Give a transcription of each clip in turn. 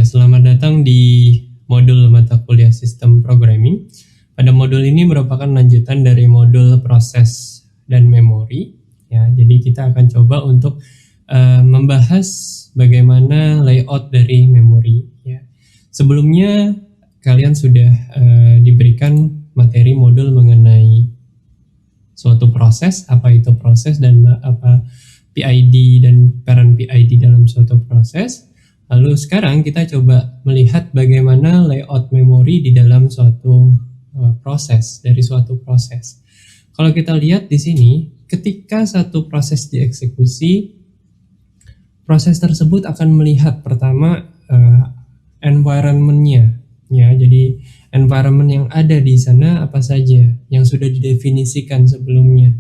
selamat datang di modul mata kuliah Sistem Programming. Pada modul ini merupakan lanjutan dari modul proses dan memori. Ya, jadi kita akan coba untuk membahas bagaimana layout dari memori. Ya. Sebelumnya kalian sudah diberikan materi modul mengenai suatu proses, apa itu proses dan apa PID dan parent PID dalam suatu proses. Lalu sekarang kita coba melihat bagaimana layout memori di dalam suatu proses, dari suatu proses. Kalau kita lihat di sini, ketika satu proses dieksekusi, proses tersebut akan melihat pertama environment-nya. Ya, jadi environment yang ada di sana apa saja yang sudah didefinisikan sebelumnya.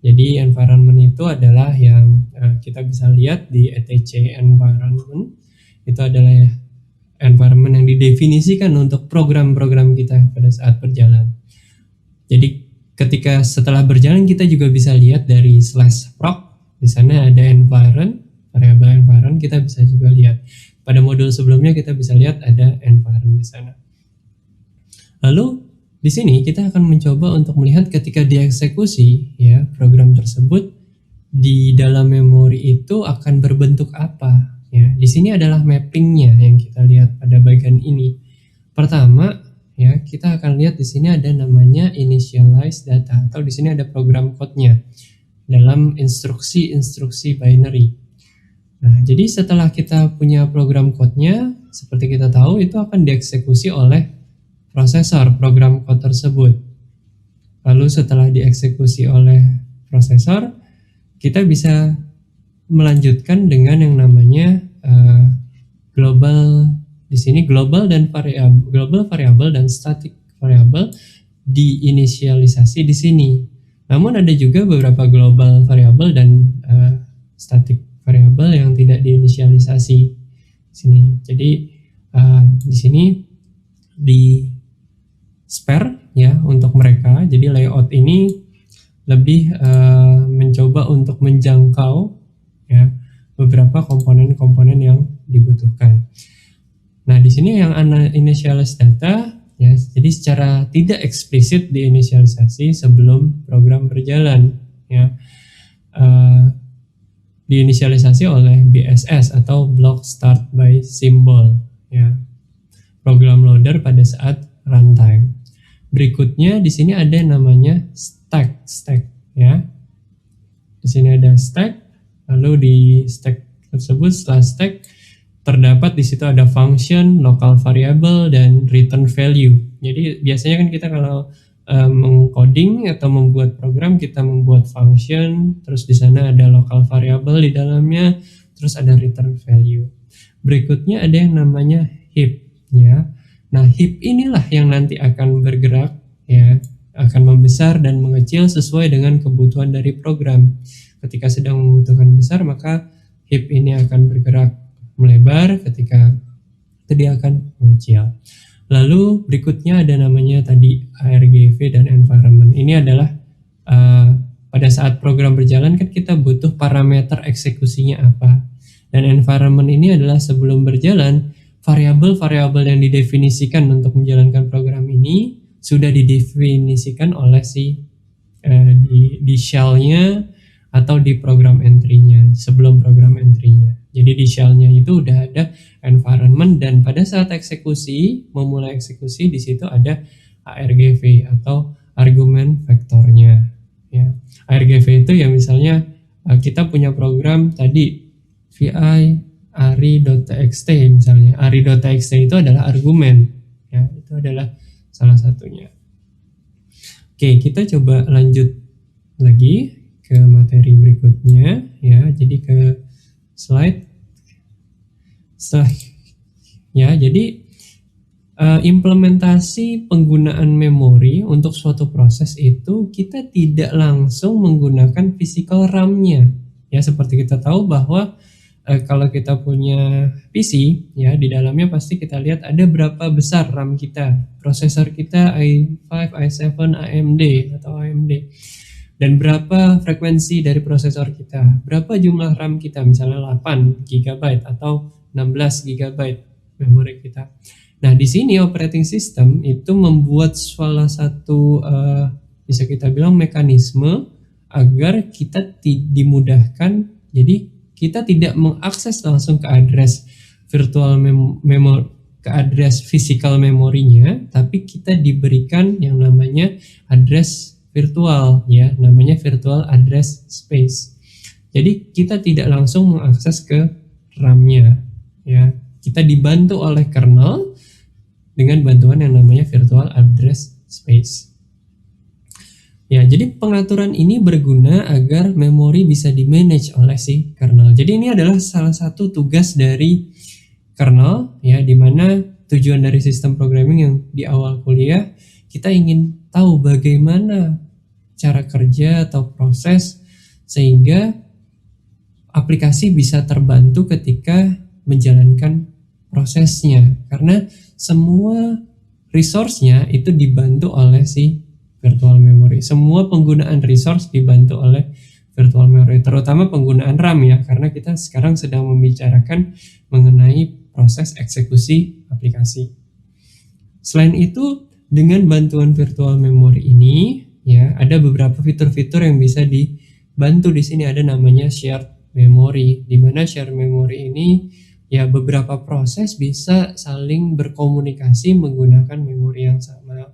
Jadi environment itu adalah yang kita bisa lihat di etc environment. Itu adalah environment yang didefinisikan untuk program-program kita pada saat berjalan. Jadi ketika setelah berjalan kita juga bisa lihat dari /proc. Di sana ada environment, variabel environment kita bisa juga lihat. Pada modul sebelumnya kita bisa lihat ada environment di sana. Lalu di sini kita akan mencoba untuk melihat ketika dieksekusi ya program tersebut di dalam memori itu akan berbentuk apa. Ya, di sini adalah mappingnya yang kita lihat pada bagian ini. Pertama, ya kita akan lihat di sini ada namanya initialize data atau di sini ada program code-nya dalam instruksi binary. Nah, jadi setelah kita punya program code-nya, seperti kita tahu itu akan dieksekusi oleh prosesor program code tersebut. Lalu setelah dieksekusi oleh prosesor, kita bisa melanjutkan dengan yang namanya global. Di sini global variable dan static variable diinisialisasi di sini. Namun ada juga beberapa global variable dan static variable yang tidak diinisialisasi di sini. Jadi di sini di spare ya untuk mereka. Jadi layout ini lebih mencoba untuk menjangkau ya beberapa komponen-komponen yang dibutuhkan. Nah, di sini yang initialize data ya, jadi secara tidak eksplisit diinisialisasi sebelum program berjalan ya. Diinisialisasi oleh BSS atau block start by symbol ya. Program loader pada saat runtime. Berikutnya di sini ada namanya stack ya. Di sini ada stack, lalu di stack tersebut setelah stack terdapat di situ ada function, local variable dan return value. Jadi biasanya kan kita kalau mengcoding atau membuat program kita membuat function, terus di sana ada local variable di dalamnya, terus ada return value. Berikutnya ada yang namanya heap ya. Nah, heap inilah yang nanti akan bergerak ya, akan membesar dan mengecil sesuai dengan kebutuhan dari program. Ketika sedang membutuhkan besar, maka heap ini akan bergerak melebar, ketika dia akan mengecil. Lalu berikutnya ada namanya tadi ARGV dan environment. Ini adalah pada saat program berjalan kan kita butuh parameter eksekusinya apa. Dan environment ini adalah sebelum berjalan variabel-variabel yang didefinisikan untuk menjalankan program ini sudah didefinisikan oleh di shell-nya atau di program entry-nya sebelum program entry-nya. Jadi di shell-nya itu udah ada environment dan pada saat eksekusi, memulai eksekusi di situ ada ARGV atau argumen vektornya. Ya. ARGV itu ya misalnya kita punya program tadi vi ari.txt misalnya. Ari.txt itu adalah argumen. Ya, itu adalah salah satunya. Oke, kita coba lanjut lagi ke materi berikutnya ya. Jadi ke slide ya. Jadi implementasi penggunaan memori untuk suatu proses itu kita tidak langsung menggunakan physical RAM-nya. Ya, seperti kita tahu bahwa kalau kita punya PC ya di dalamnya pasti kita lihat ada berapa besar RAM kita, prosesor kita i5, i7, AMD atau AMD, dan berapa frekuensi dari prosesor kita, berapa jumlah RAM kita misalnya 8 GB atau 16 GB memori kita. Nah, di sini operating system itu membuat salah satu bisa kita bilang mekanisme agar kita dimudahkan. Jadi kita tidak mengakses langsung ke address virtual memory, ke address physical memorinya, tapi kita diberikan yang namanya address virtual, ya, namanya virtual address space. Jadi kita tidak langsung mengakses ke RAM-nya, ya. Kita dibantu oleh kernel dengan bantuan yang namanya virtual address space. Ya, jadi pengaturan ini berguna agar memori bisa di-manage oleh si kernel. Jadi ini adalah salah satu tugas dari kernel, ya, di mana tujuan dari sistem programming yang di awal kuliah kita ingin tahu bagaimana cara kerja atau proses sehingga aplikasi bisa terbantu ketika menjalankan prosesnya, karena semua resource-nya itu dibantu oleh si virtual memory. Semua penggunaan resource dibantu oleh virtual memory, terutama penggunaan RAM, ya, karena kita sekarang sedang membicarakan mengenai proses eksekusi aplikasi. Selain itu, dengan bantuan virtual memory ini, ya, ada beberapa fitur-fitur yang bisa dibantu. Di sini ada namanya shared memory, di mana shared memory ini, ya, beberapa proses bisa saling berkomunikasi menggunakan memori yang sama,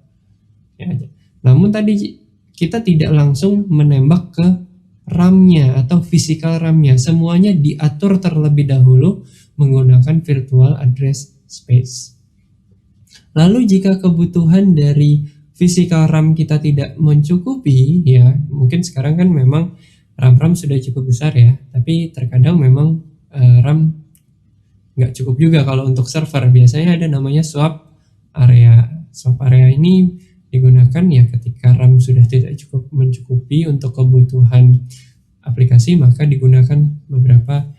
ya. Namun tadi kita tidak langsung menembak ke RAM-nya atau physical RAM-nya, semuanya diatur terlebih dahulu menggunakan virtual address space. Lalu jika kebutuhan dari physical RAM kita tidak mencukupi, ya, mungkin sekarang kan memang RAM sudah cukup besar, ya, tapi terkadang memang RAM nggak cukup juga kalau untuk server. Biasanya ada namanya swap area. Swap area ini digunakan, ya, ketika RAM sudah tidak cukup mencukupi untuk kebutuhan aplikasi, maka digunakan beberapa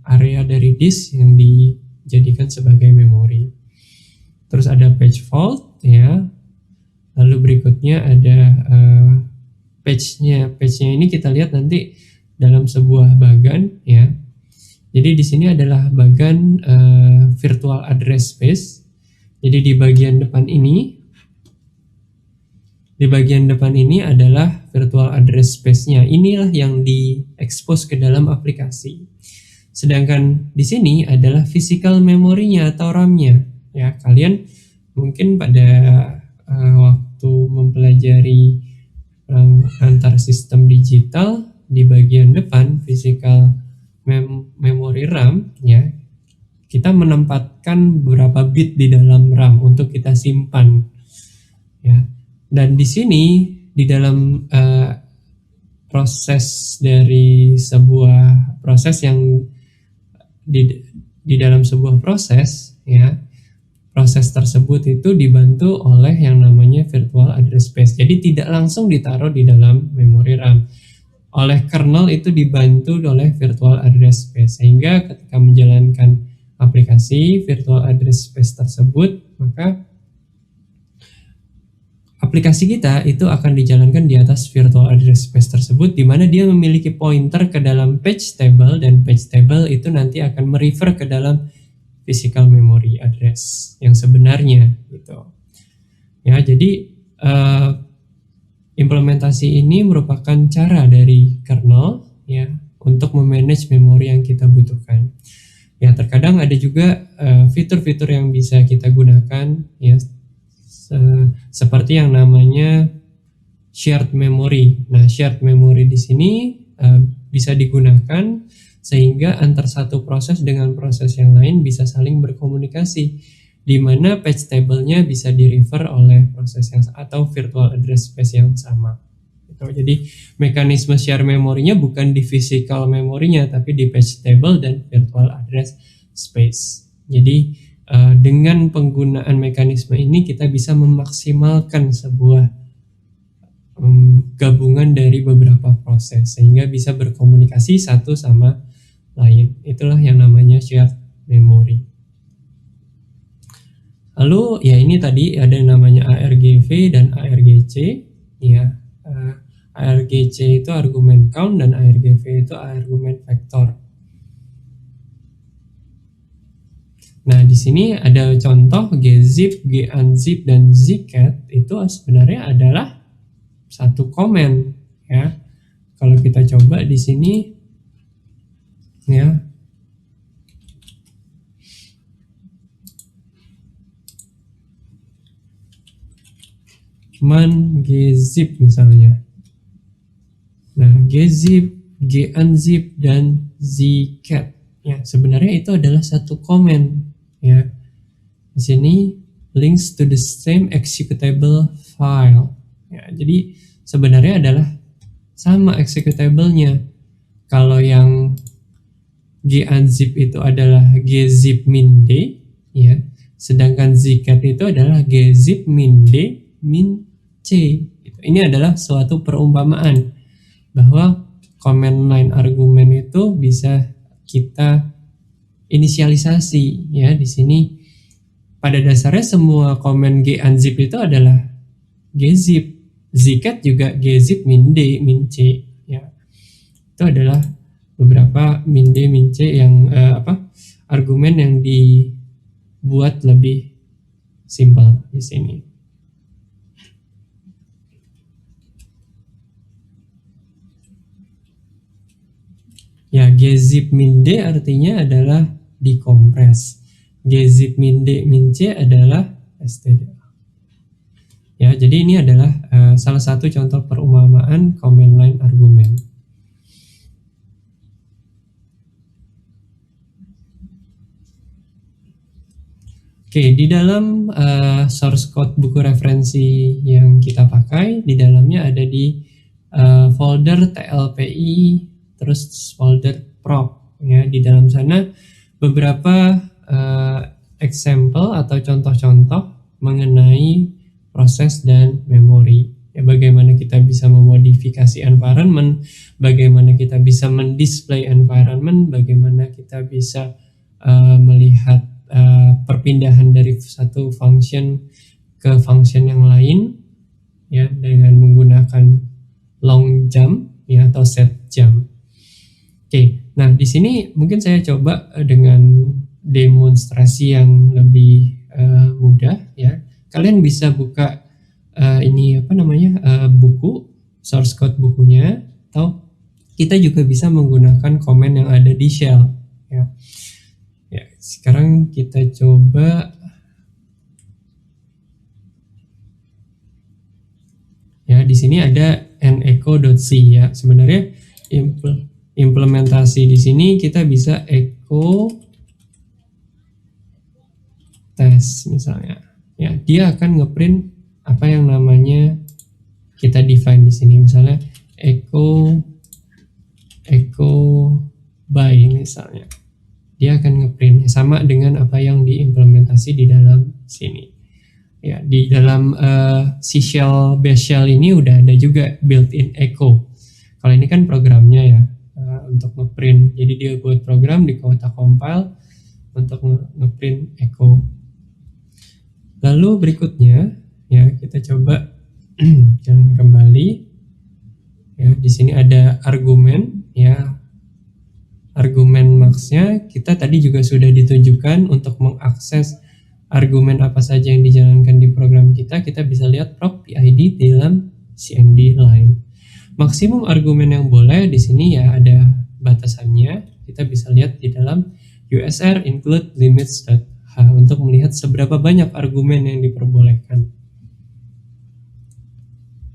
area dari disk yang dijadikan sebagai memori. Terus ada page fault, ya. Lalu berikutnya ada page-nya. Page-nya ini kita lihat nanti dalam sebuah bagan, ya. Jadi di sini adalah bagan virtual address space. Jadi di bagian depan ini adalah virtual address space-nya. Inilah yang diekspos ke dalam aplikasi. Sedangkan di sini adalah physical memory-nya atau RAM-nya. Ya, kalian mungkin pada waktu mempelajari antar sistem digital, di bagian depan physical memory RAM, ya, kita menempatkan beberapa bit di dalam RAM untuk kita simpan, ya. Dan di sini di dalam proses dari sebuah proses yang di dalam sebuah proses, ya, proses tersebut itu dibantu oleh yang namanya virtual address space. Jadi tidak langsung ditaruh di dalam memori RAM. Oleh kernel itu dibantu oleh virtual address space, sehingga ketika menjalankan aplikasi virtual address space tersebut, maka aplikasi kita itu akan dijalankan di atas virtual address space tersebut, di mana dia memiliki pointer ke dalam page table, dan page table itu nanti akan merefer ke dalam physical memory address yang sebenarnya, gitu. Ya, jadi implementasi ini merupakan cara dari kernel, ya, untuk memanage memori yang kita butuhkan. Ya, terkadang ada juga fitur-fitur yang bisa kita gunakan, ya, seperti yang namanya shared memory. Nah, shared memory di sini bisa digunakan sehingga antar satu proses dengan proses yang lain bisa saling berkomunikasi, di mana page table-nya bisa di-refer oleh proses yang atau virtual address space yang sama. Jadi mekanisme share memorinya bukan di physical memorinya, tapi di page table dan virtual address space. Jadi dengan penggunaan mekanisme ini kita bisa memaksimalkan sebuah gabungan dari beberapa proses sehingga bisa berkomunikasi satu sama lain. Itulah yang namanya shared memory. Lalu, ya, ini tadi ada yang namanya ARGV dan ARGC, ya. ARGC itu argumen count dan ARGV itu argumen vektor. Nah, di sini ada contoh gzip, gunzip, dan zcat itu sebenarnya adalah satu komen ya. Kalau kita coba di sini ya, man gzip misalnya. Nah, gzip, gunzip, dan zcat ya, sebenarnya itu adalah satu komen ya. Di sini links to the same executable file ya, jadi sebenarnya adalah sama executable-nya. Kalau yang gunzip itu adalah gzip min d ya, sedangkan zcat itu adalah gzip min d min c. Ini adalah suatu perumpamaan bahwa command line argumen itu bisa kita inisialisasi ya. Di sini pada dasarnya semua komen gunzip itu adalah gzip, zcat juga gzip min d min c ya. Itu adalah beberapa min d min c yang argumen yang dibuat lebih simpel di sini. Ya, gzip min d artinya adalah dikompres. Gzip min d min c adalah std. Ya, jadi ini adalah salah satu contoh perumpamaan command line argumen. Oke, di dalam source code buku referensi yang kita pakai, di dalamnya ada di folder TLPI, terus folder prop ya. Di dalam sana beberapa example atau contoh-contoh mengenai proses dan memori ya, bagaimana kita bisa memodifikasi environment, bagaimana kita bisa mendisplay environment, bagaimana kita bisa melihat perpindahan dari satu function ke function yang lain ya, dengan menggunakan long jump ya atau set jump. Oke, nah di sini mungkin saya coba dengan demonstrasi yang lebih mudah ya. Kalian bisa buka ini buku, source code bukunya, atau kita juga bisa menggunakan komen yang ada di shell ya. Ya, sekarang kita coba ya. Di sini ada necho.c ya. Sebenarnya implementasi di sini kita bisa echo test misalnya. Ya, dia akan ngeprint apa yang namanya kita define di sini, misalnya echo by misalnya. Dia akan ngeprint sama dengan apa yang diimplementasi di dalam sini. Ya, di dalam C shell bash shell ini udah ada juga built-in echo. Kalau ini kan programnya ya untuk ngeprint. Jadi dia buat program di kotak compile untuk ngeprint echo. Lalu berikutnya ya, kita coba jalan kembali ya. Di sini ada argumen ya, argumen max-nya kita tadi juga sudah ditunjukkan. Untuk mengakses argumen apa saja yang dijalankan di program kita bisa lihat prop PID dalam CMD line. Maksimum argumen yang boleh di sini ya ada batasannya. Kita bisa lihat di dalam USR include limits untuk melihat seberapa banyak argumen yang diperbolehkan.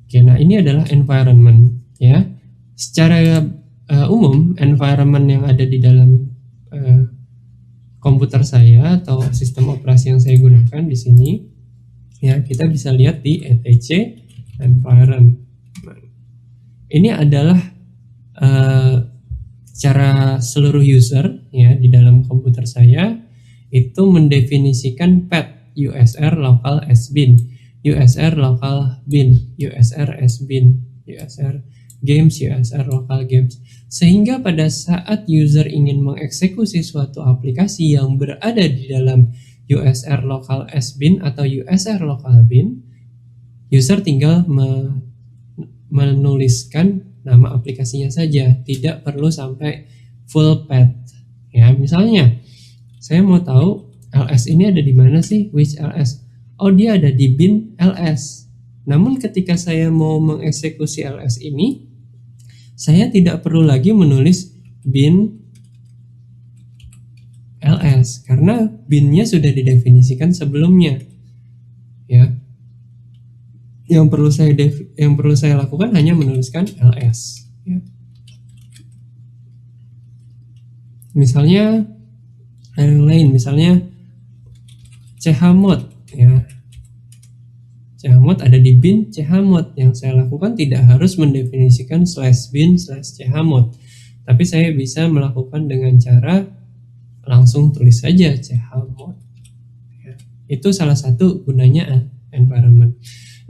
Oke, nah ini adalah environment ya. Secara umum environment yang ada di dalam komputer saya atau sistem operasi yang saya gunakan di sini ya, kita bisa lihat di etc environment. Ini adalah secara seluruh user ya di dalam komputer saya itu mendefinisikan path USR local sbin, USR local bin, USR sbin, USR games, USR local games, sehingga pada saat user ingin mengeksekusi suatu aplikasi yang berada di dalam USR local sbin atau USR local bin, user tinggal menuliskan nama aplikasinya saja, tidak perlu sampai full path ya. Misalnya saya mau tahu ls ini ada di mana sih? Which ls? Oh, dia ada di bin ls. Namun ketika saya mau mengeksekusi ls ini, saya tidak perlu lagi menulis bin ls karena binnya sudah didefinisikan sebelumnya. Ya. Yang perlu saya lakukan hanya menuliskan ls. Ya. Misalnya yang lain, misalnya chmod, ya. Chmod ada di bin chmod. Yang saya lakukan tidak harus mendefinisikan /bin/chmod, tapi saya bisa melakukan dengan cara langsung tulis saja chmod. Ya. Itu salah satu gunanya environment.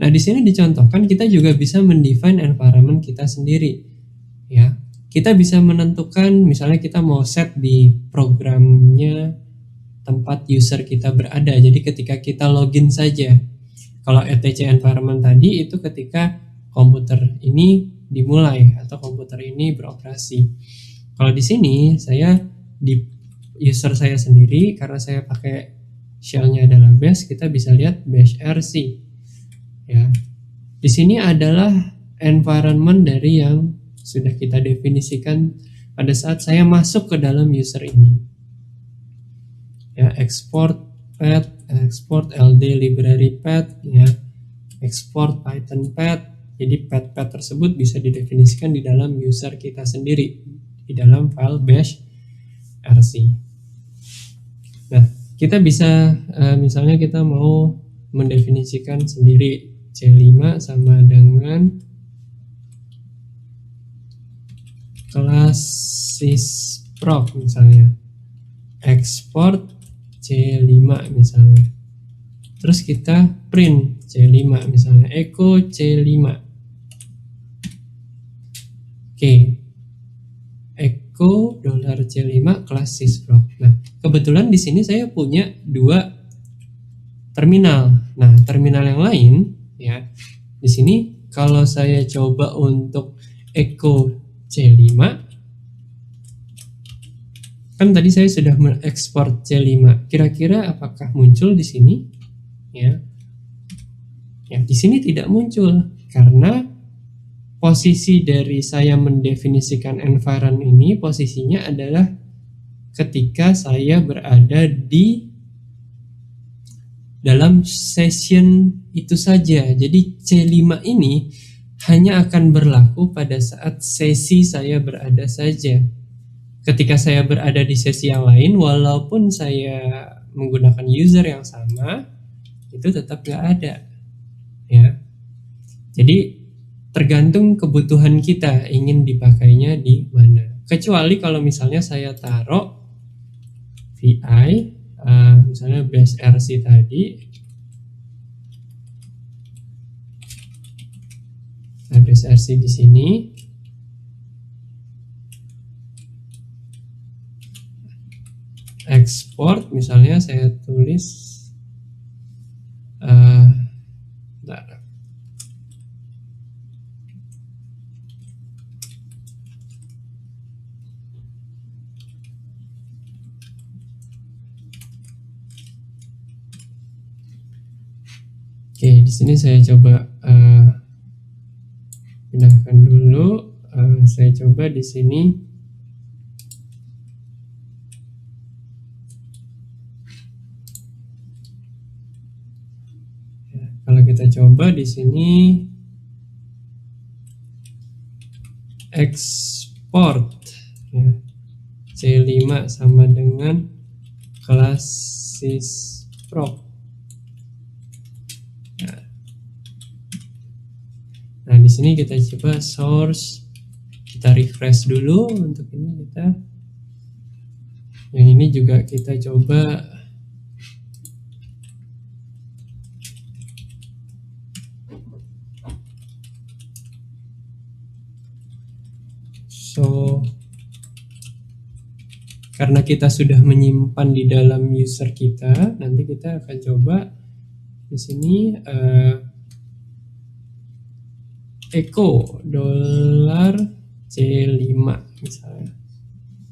Nah, di sini dicontohkan kita juga bisa mendefine environment kita sendiri. Ya, kita bisa menentukan, misalnya kita mau set di programnya tempat user kita berada. Jadi ketika kita login saja. Kalau etc environment tadi itu ketika komputer ini dimulai atau komputer ini beroperasi. Kalau di sini saya di user saya sendiri, karena saya pakai shell-nya adalah bash, kita bisa lihat bash rc. Ya. Di sini adalah environment dari yang sudah kita definisikan pada saat saya masuk ke dalam user ini. Ya, export path, export ld library path, ya, export python path. Jadi path tersebut bisa didefinisikan di dalam user kita sendiri di dalam file bash rc. Nah, kita bisa misalnya kita mau mendefinisikan sendiri C5 sama dengan kelas sysproc misalnya, export C5 misalnya, terus kita print C5 misalnya, echo C5. Oke, echo $C5 kelas sysproc. Nah, kebetulan di sini saya punya dua terminal. Nah, terminal yang lain, ya, di sini kalau saya coba untuk echo C5, kan tadi saya sudah mengekspor C5. Kira-kira apakah muncul di sini? Ya, di sini tidak muncul karena posisi dari saya mendefinisikan environment ini, posisinya adalah ketika saya berada di dalam session itu saja. Jadi C5 ini hanya akan berlaku pada saat sesi saya berada saja. Ketika saya berada di sesi yang lain, walaupun saya menggunakan user yang sama, itu tetap nggak ada. Ya. Jadi tergantung kebutuhan kita ingin dipakainya di mana. Kecuali kalau misalnya saya taruh VI, misalnya bash rc tadi, bash rc di sini, export misalnya saya tulis oke, di sini saya coba pindahkan dulu. Saya coba di sini. Kalau kita coba di sini export, ya, C5 sama dengan kelas sysproc. Nah, di sini kita coba source, kita refresh dulu untuk ini kita. Yang ini juga kita coba karena kita sudah menyimpan di dalam user kita, nanti kita akan coba di sini echo $C5 misalnya.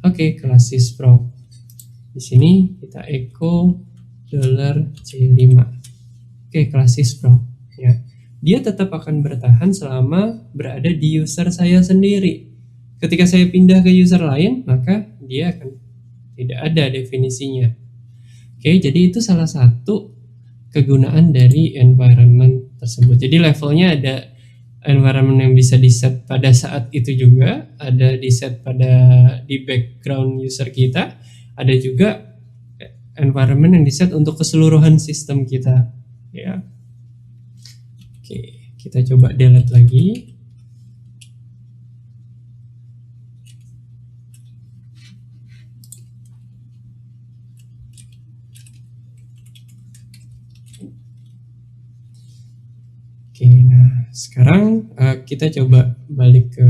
Oke, kelas sysproc. Di sini kita echo $C5. Oke, kelas sysproc ya. Dia tetap akan bertahan selama berada di user saya sendiri. Ketika saya pindah ke user lain, maka dia akan tidak ada definisinya. Oke, jadi itu salah satu kegunaan dari environment tersebut. Jadi levelnya ada environment yang bisa di set pada saat itu juga, ada di set di background user kita, ada juga environment yang di set untuk keseluruhan sistem kita ya. Oke, kita coba delete lagi. Oke, nah sekarang kita coba balik ke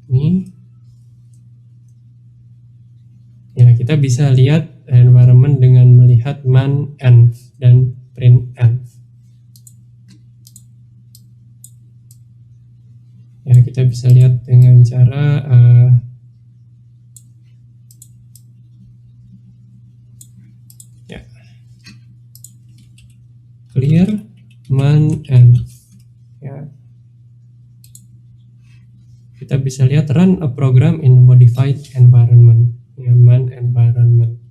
ini. Ya, kita bisa lihat environment dengan melihat man, env, dan printf. Ya, kita bisa lihat dengan cara clear man env ya. Kita bisa lihat run a program in modified environment ya, man environment.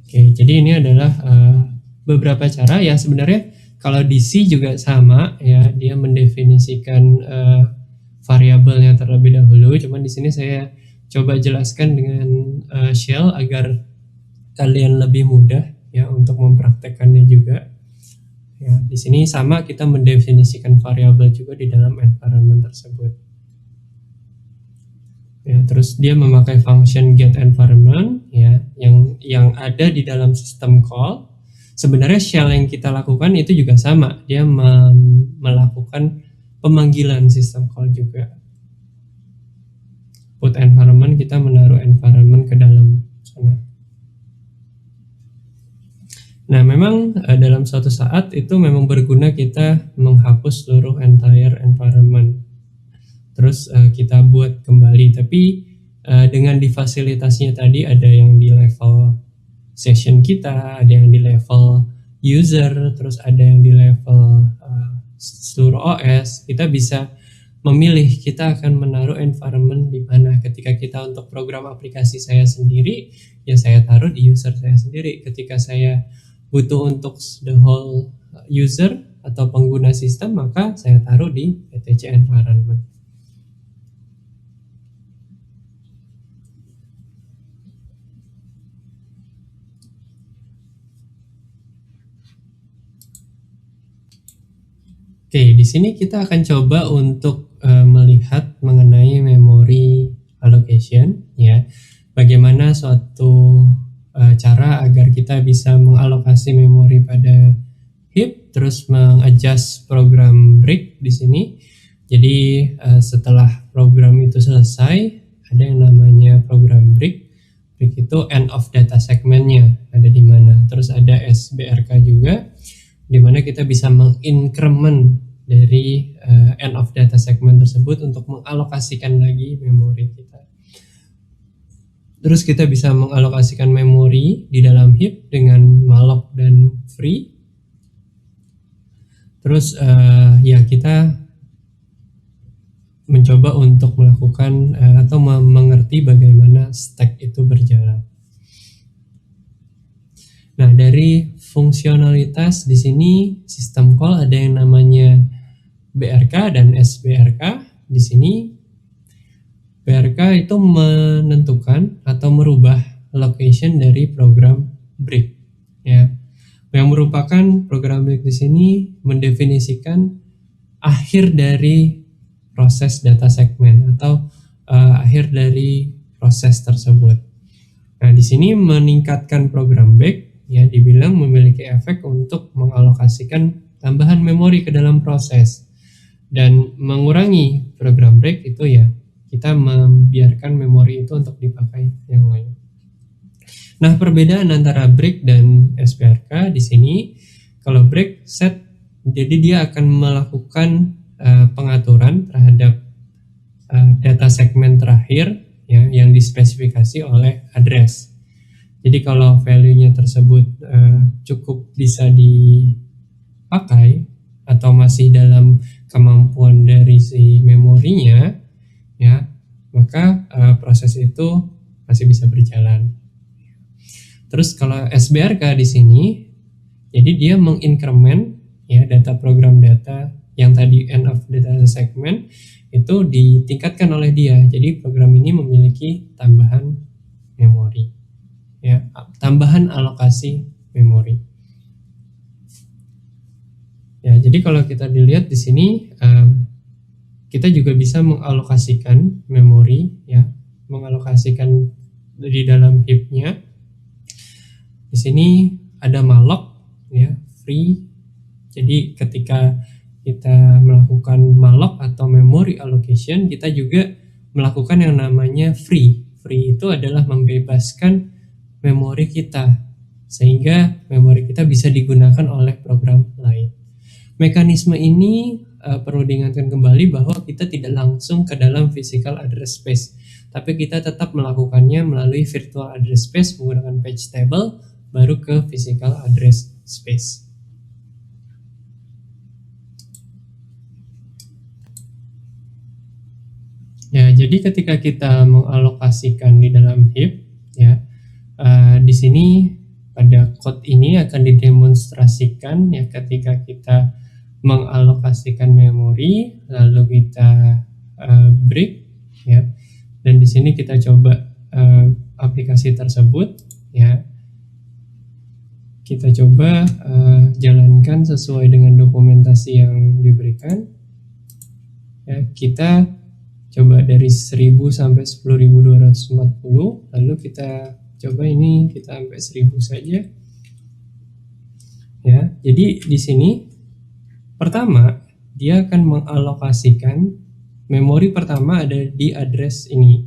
Oke, jadi ini adalah beberapa cara ya. Sebenarnya kalau di C juga sama ya, dia mendefinisikan variabelnya terlebih dahulu. Cuman di sini saya coba jelaskan dengan shell agar kalian lebih mudah ya untuk mempraktekannya juga. Ya, di sini sama, kita mendefinisikan variabel juga di dalam environment tersebut. Ya, terus dia memakai function get environment ya, yang ada di dalam system call. Sebenarnya shell yang kita lakukan itu juga sama, dia melakukan pemanggilan system call juga. Put environment, kita menaruh environment ke dalam sana. Nah, memang dalam suatu saat itu memang berguna kita menghapus seluruh entire environment. Terus kita buat kembali, tapi dengan difasilitasinya tadi, ada yang di level session kita, ada yang di level user, terus ada yang di level seluruh OS. Kita bisa memilih kita akan menaruh environment di mana. Ketika kita untuk program aplikasi saya sendiri, ya saya taruh di user saya sendiri. Ketika saya butuh untuk the whole user atau pengguna sistem, maka saya taruh di etc environment. Oke, di sini kita akan coba untuk melihat mengenai memory allocation ya. Bagaimana suatu cara agar kita bisa mengalokasi memori pada heap, terus mengadjust program break di sini. Jadi setelah program itu selesai, ada yang namanya program break. Break itu end of data segmentnya ada di mana. Terus ada SBRK juga, di mana kita bisa mengincrement dari end of data segment tersebut untuk mengalokasikan lagi memori kita. Terus kita bisa mengalokasikan memori di dalam heap dengan malloc dan free. Terus ya kita mencoba untuk melakukan atau mengerti bagaimana stack itu berjalan. Nah, dari fungsionalitas di sini system call ada yang namanya BRK dan SBRK. Di sini BRK itu menentukan atau merubah location dari program break ya. Yang merupakan program break di sini mendefinisikan akhir dari proses data segmen atau akhir dari proses tersebut. Nah, di sini meningkatkan program break ya, dibilang memiliki efek untuk mengalokasikan tambahan memori ke dalam proses. Dan mengurangi program break itu ya, kita membiarkan memori itu untuk dipakai yang lain. Nah, perbedaan antara break dan SBRK di sini, kalau break set, jadi dia akan melakukan pengaturan terhadap data segmen terakhir ya yang dispesifikasi oleh address. Jadi kalau value-nya tersebut cukup bisa dipakai atau masih dalam kemampuan dari si memorinya ya, maka proses itu masih bisa berjalan. Terus kalau SBRK di sini, jadi dia mengincrement ya data program data yang tadi end of data segment itu ditingkatkan oleh dia. Jadi program ini memiliki tambahan memori, ya, tambahan alokasi memori. Ya, jadi kalau kita dilihat di sini, kita juga bisa mengalokasikan memori, ya, mengalokasikan di dalam heap-nya. Di sini ada malloc, ya, free. Jadi ketika kita melakukan malloc atau memory allocation, kita juga melakukan yang namanya free. Free itu adalah membebaskan memori kita sehingga memori kita bisa digunakan oleh program lain. Mekanisme ini perlu diingatkan kembali bahwa kita tidak langsung ke dalam physical address space, tapi kita tetap melakukannya melalui virtual address space menggunakan page table baru ke physical address space. Ya, jadi ketika kita mengalokasikan di dalam heap, ya, di sini pada code ini akan didemonstrasikan ya ketika kita mengalokasikan memori, lalu kita break, ya, dan di sini kita coba aplikasi tersebut, ya, kita coba jalankan sesuai dengan dokumentasi yang diberikan, ya, kita coba dari 1000 sampai 10.240, lalu kita coba ini kita sampai 1000 saja. Ya, jadi di sini pertama dia akan mengalokasikan memori pertama ada di address ini.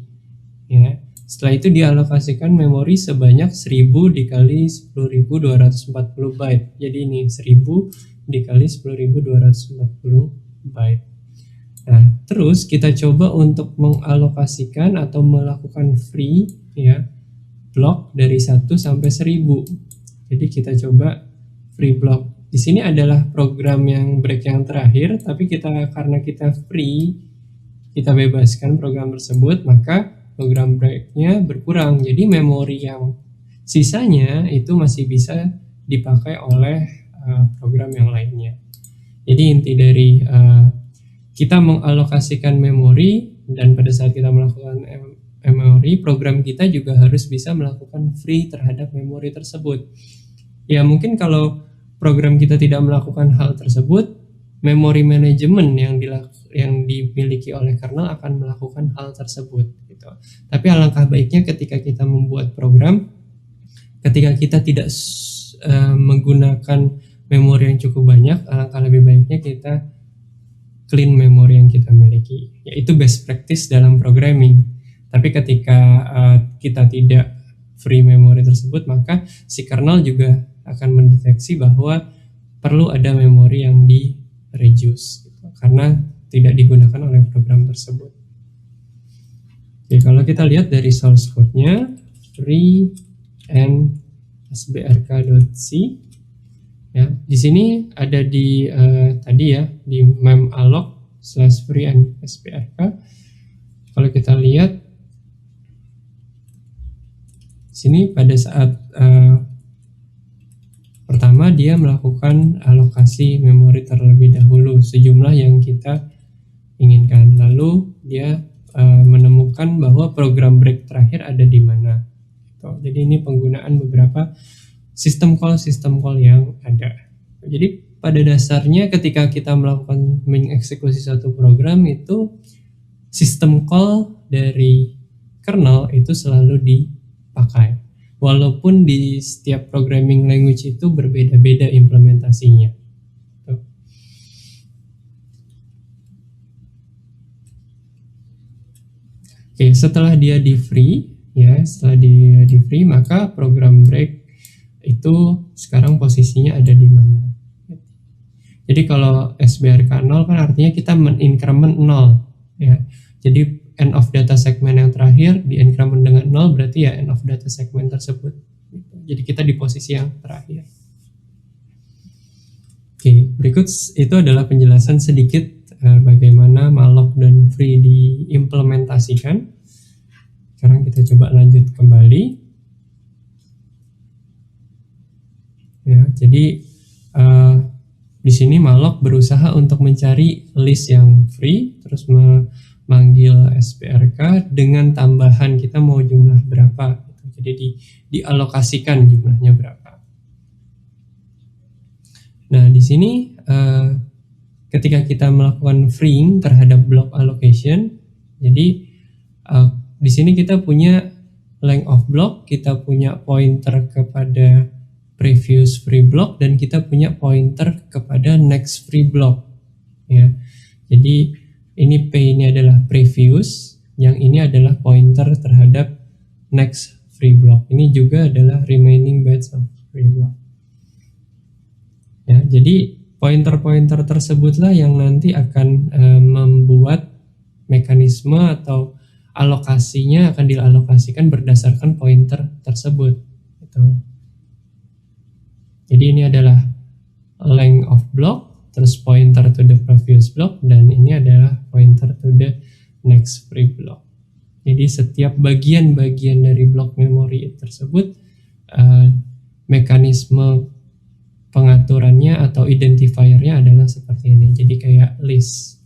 Ya, setelah itu dialokasikan memori sebanyak 1000 dikali 10.240 byte. Jadi ini 1000 dikali 10.240 byte. Nah, terus kita coba untuk mengalokasikan atau melakukan free, ya, block dari 1 sampai 1000. Jadi kita coba free block. Di sini adalah program yang break yang terakhir, tapi karena kita free, kita bebaskan program tersebut, maka program breaknya berkurang. Jadi memori yang sisanya itu masih bisa dipakai oleh program yang lainnya. Jadi inti dari kita mengalokasikan memori, dan pada saat kita melakukan memori, program kita juga harus bisa melakukan free terhadap memori tersebut. Ya, mungkin kalau program kita tidak melakukan hal tersebut, memori manajemen yang dimiliki oleh kernel akan melakukan hal tersebut, gitu. Tapi alangkah baiknya ketika kita membuat program, ketika kita tidak menggunakan memori yang cukup banyak, alangkah lebih baiknya kita clean memori yang kita miliki, yaitu best practice dalam programming. Tapi ketika kita tidak free memori tersebut, maka si kernel juga akan mendeteksi bahwa perlu ada memori yang di reduce, gitu, karena tidak digunakan oleh program tersebut. Oke, kalau kita lihat dari source code-nya, free and sbrk.c, ya, di sini ada di tadi ya di memallok/free and sbrk. Kalau kita lihat sini pada saat pertama dia melakukan alokasi memori terlebih dahulu sejumlah yang kita inginkan, lalu dia menemukan bahwa program break terakhir ada di mana. Jadi ini penggunaan beberapa sistem call yang ada. Jadi pada dasarnya ketika kita melakukan mengeksekusi satu program, itu sistem call dari kernel itu selalu dipakai, walaupun di setiap programming language itu berbeda-beda implementasinya. Oke, setelah dia di free, ya, maka program break itu sekarang posisinya ada di mana. Jadi kalau SBRK 0 kan artinya kita men-increment 0 ya. Jadi end of data segment yang terakhir di increment dengan 0 berarti ya end of data segment tersebut. Jadi kita di posisi yang terakhir. Oke, berikut itu adalah penjelasan sedikit bagaimana malloc dan free diimplementasikan. Sekarang kita coba lanjut kembali. Ya, jadi di sini malloc berusaha untuk mencari list yang free, terus memanggil SBRK dengan tambahan kita mau jumlah berapa. Jadi dialokasikan jumlahnya berapa. Nah, di sini ketika kita melakukan freeing terhadap block allocation, jadi di sini kita punya length of block, kita punya pointer kepada previous free block, dan kita punya pointer kepada next free block ya. Jadi ini P ini adalah previous, yang ini adalah pointer terhadap next free block. Ini juga adalah remaining batch of free block ya. Jadi pointer-pointer tersebutlah yang nanti akan membuat mekanisme atau alokasinya akan dialokasikan berdasarkan pointer tersebut gitu. Jadi ini adalah length of block, terus pointer to the previous block, dan ini adalah pointer to the next free block. Jadi setiap bagian-bagian dari blok memori tersebut mekanisme pengaturannya atau identifiernya adalah seperti ini. Jadi kayak list.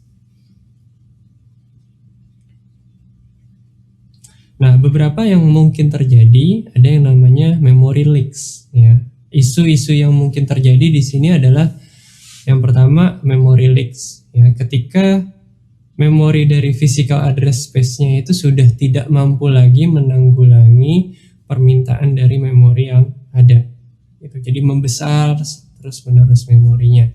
Nah, beberapa yang mungkin terjadi ada yang namanya memory leaks ya. Isu-isu yang mungkin terjadi di sini adalah yang pertama memory leaks ya, ketika memori dari physical address space-nya itu sudah tidak mampu lagi menanggulangi permintaan dari memori yang ada gitu. Jadi membesar terus-menerus memorinya.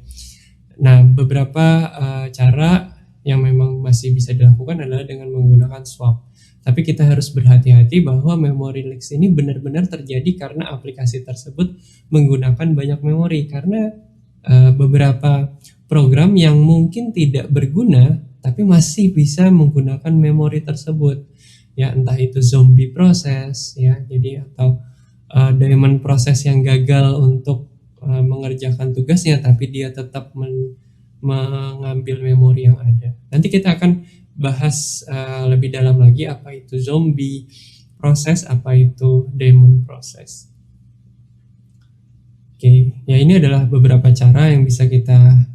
Nah, beberapa cara yang memang masih bisa dilakukan adalah dengan menggunakan swap. Tapi kita harus berhati-hati bahwa memory leaks ini benar-benar terjadi karena aplikasi tersebut menggunakan banyak memori, karena beberapa program yang mungkin tidak berguna tapi masih bisa menggunakan memori tersebut ya, entah itu zombie proses ya, jadi atau daemon proses yang gagal untuk mengerjakan tugasnya tapi dia tetap mengambil memori yang ada. Nanti kita akan bahas lebih dalam lagi apa itu zombie proses, apa itu daemon proses. Oke, ya ini adalah beberapa cara yang bisa kita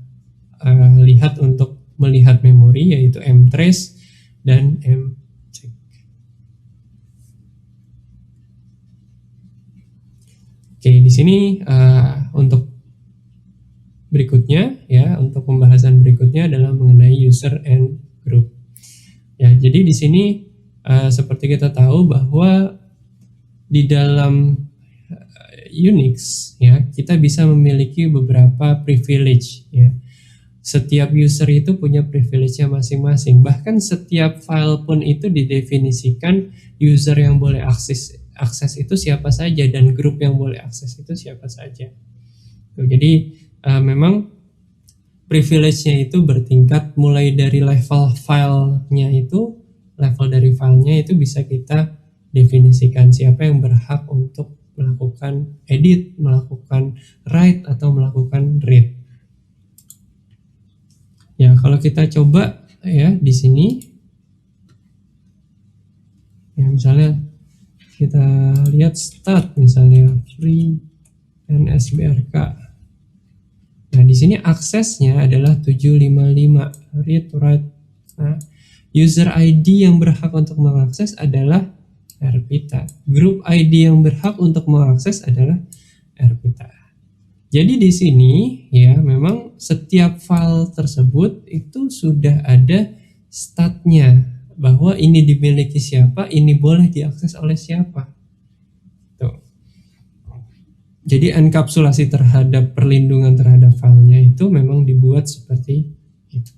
lihat untuk melihat memori, yaitu mtrace dan mcheck. Oke, di sini untuk berikutnya ya, untuk pembahasan berikutnya adalah mengenai user and group. Ya, jadi di sini seperti kita tahu bahwa di dalam Unix ya, kita bisa memiliki beberapa privilege ya. Setiap user itu punya privilege-nya masing-masing. Bahkan setiap file pun itu didefinisikan user yang boleh akses itu siapa saja dan grup yang boleh akses itu siapa saja. Jadi memang privilege-nya itu bertingkat, mulai dari level filenya itu, level dari filenya itu bisa kita definisikan siapa yang berhak untuk melakukan edit, melakukan write, atau melakukan read. Ya, kalau kita coba ya di sini, ya misalnya kita lihat start misalnya free and SBRK. Nah, di sini aksesnya adalah 755 read write. Nah, user ID yang berhak untuk mengakses adalah rpita. Group ID yang berhak untuk mengakses adalah rpita. Jadi di sini ya memang setiap file tersebut itu sudah ada statnya, bahwa ini dimiliki siapa, ini boleh diakses oleh siapa. Tuh. Jadi enkapsulasi terhadap perlindungan terhadap filenya itu memang dibuat seperti itu.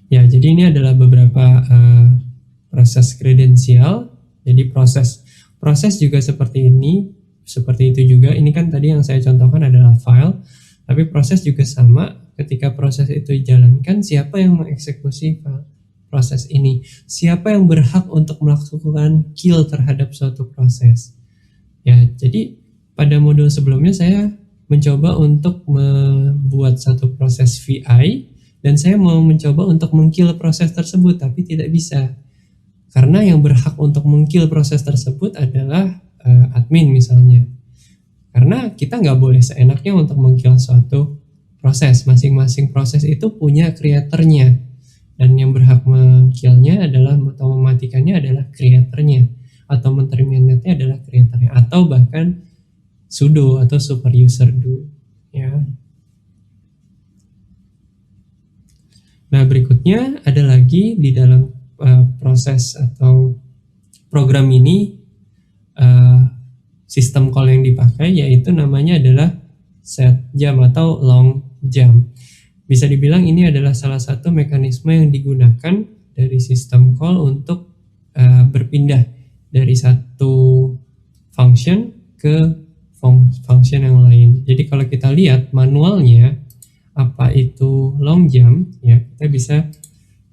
Ya, jadi ini adalah beberapa proses kredensial. Jadi proses Proses juga seperti ini, seperti itu juga. Ini kan tadi yang saya contohkan adalah file, tapi proses juga sama. Ketika proses itu dijalankan, siapa yang mengeksekusi proses ini? Siapa yang berhak untuk melakukan kill terhadap suatu proses? Ya, jadi pada modul sebelumnya saya mencoba untuk membuat satu proses VI dan saya mau mencoba untuk mengkill proses tersebut, tapi tidak bisa. Karena yang berhak untuk mengkill proses tersebut adalah admin misalnya. Karena kita nggak boleh seenaknya untuk mengkill suatu proses. Masing-masing proses itu punya creatornya. Dan yang berhak mengkillnya adalah atau mematikannya adalah creatornya. Atau men-terminate-nya adalah creatornya. Atau bahkan sudo atau super user do. Ya. Nah, berikutnya ada lagi di dalam proses atau program ini sistem call yang dipakai yaitu namanya adalah set jam atau long jam. Bisa dibilang ini adalah salah satu mekanisme yang digunakan dari sistem call untuk berpindah dari satu function ke function yang lain. Jadi kalau kita lihat manualnya apa itu long jam, ya kita bisa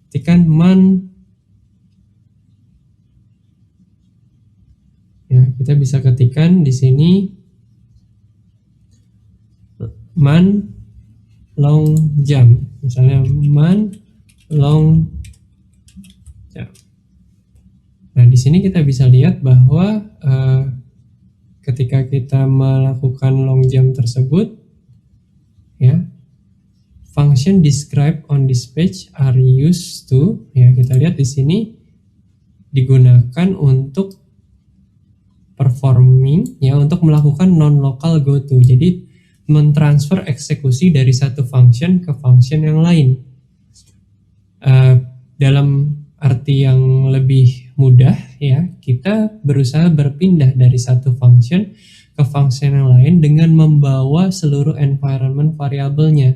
ketikkan man. Ya, kita bisa ketikkan di sini man long jam, misalnya man long jam. Nah, di sini kita bisa lihat bahwa ketika kita melakukan long jam tersebut, ya, function described on this page are used to, ya kita lihat di sini digunakan untuk performing, ya, untuk melakukan non-local goto. Jadi mentransfer eksekusi dari satu function ke function yang lain. Dalam arti yang lebih mudah, ya, kita berusaha berpindah dari satu function ke function yang lain dengan membawa seluruh environment variabelnya.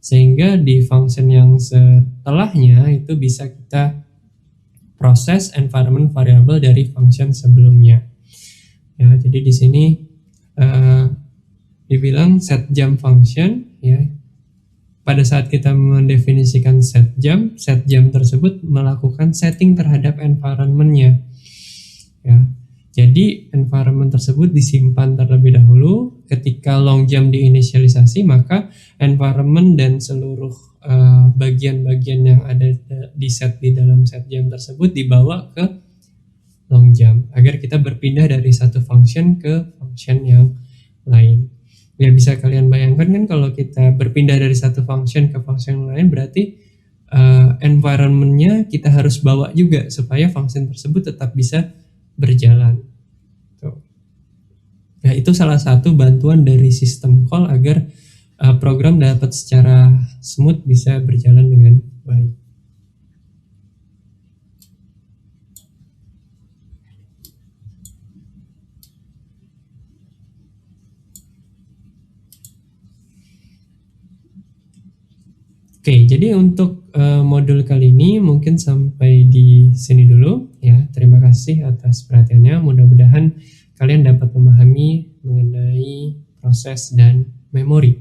Sehingga di function yang setelahnya itu bisa kita proses environment variable dari function sebelumnya. Ya, jadi di sini dibilang set jam function, ya. Pada saat kita mendefinisikan set jam tersebut melakukan setting terhadap environment-nya. Ya. Jadi environment tersebut disimpan terlebih dahulu. Ketika long jam diinisialisasi, maka environment dan seluruh bagian-bagian yang ada di set di dalam set jam tersebut dibawa ke long jam agar kita berpindah dari satu function ke function yang lain. Ya, bisa kalian bayangkan kan kalau kita berpindah dari satu function ke function yang lain berarti environment-nya kita harus bawa juga supaya function tersebut tetap bisa berjalan. Tuh. Nah, itu salah satu bantuan dari sistem call agar program dapat secara smooth bisa berjalan dengan baik. Oke, jadi untuk modul kali ini mungkin sampai di sini dulu, ya. Terima kasih atas perhatiannya. Mudah-mudahan kalian dapat memahami mengenai proses dan memori.